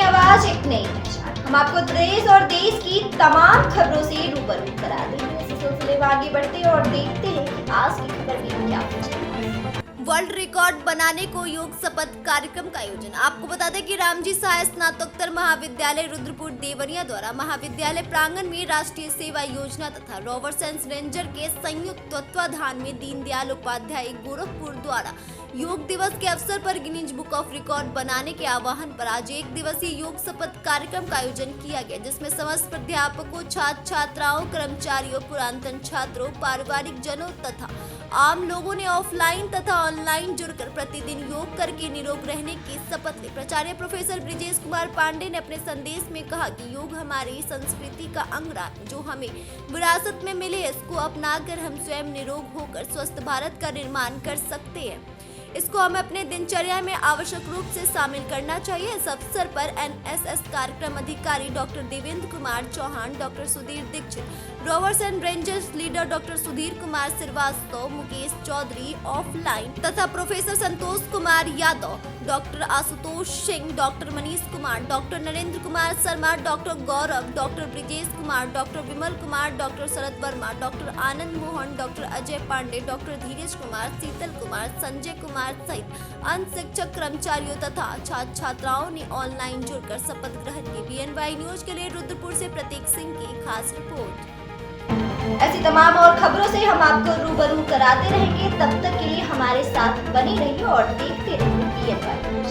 आवाज, एक नई पहचान। हम आपको देश और देश की तमाम खबरों से रूबरू करा देंगे। इसी सिलसिले में आगे बढ़ते हैं और देखते हैं कि आज की खबर में क्या कुछ है। वर्ल्ड रिकॉर्ड बनाने को योग शपथ कार्यक्रम का आयोजन। आपको बता दें कि रामजी सहाय स्नातकोत्तर महाविद्यालय रुद्रपुर देवरिया द्वारा महाविद्यालय प्रांगण में राष्ट्रीय सेवा योजना तथा रोवर्स एंड रेंजर के संयुक्त तत्वाधान में दीनदयाल उपाध्याय गोरखपुर द्वारा योग दिवस के अवसर पर गिनीज बुक ऑफ रिकॉर्ड बनाने के आह्वान पर आज एक दिवसीय योग शपथ कार्यक्रम का आयोजन किया गया, जिसमें समस्त प्राध्यापकों, छात्र छात्राओं, कर्मचारियों, पुरातन छात्रों, पारिवारिक जनों तथा आम लोगों ने ऑफलाइन तथा ऑनलाइन जुड़कर प्रतिदिन योग करके निरोग रहने की शपथ ली। प्राचार्य प्रोफेसर ब्रिजेश कुमार पांडे ने अपने संदेश में कहा कि योग हमारी संस्कृति का अंग रहा है, जो हमें विरासत में मिले। इसको अपनाकर हम स्वयं निरोग होकर स्वस्थ भारत का निर्माण कर सकते हैं। इसको हमें अपने दिनचर्या में आवश्यक रूप से शामिल करना चाहिए। इस अवसर पर एनएसएस कार्यक्रम अधिकारी doctor Devendra Kumar Chauhan, doctor Sudhir Dixit, rovers and rangers leader doctor Sudhir Kumar Srivastava, Mukesh Chaudhary offline तथा professor Santosh Kumar Yadav, doctor Ashutosh Singh, doctor Manish Kumar, doctor Narendra Kumar Sharma, doctor Gaurav, doctor Brijesh Kumar, doctor Vimal Kumar, doctor Sharad Verma, doctor Anand Mohan, doctor Ajay Pandey, doctor Dheeraj Kumar, Sheetal Kumar, Sanjay Kumar सहित अन्य शिक्षक, कर्मचारियों तथा छात्र छात्राओं ने ऑनलाइन जुड़कर शपथ ग्रहण की। बीएनवाई न्यूज के लिए रुद्रपुर से प्रतीक सिंह की खास रिपोर्ट। ऐसी तमाम और खबरों से हम आपको रूबरू कराते रहेंगे। तब तक के लिए हमारे साथ बने रहिए और देखते रहिए BNY।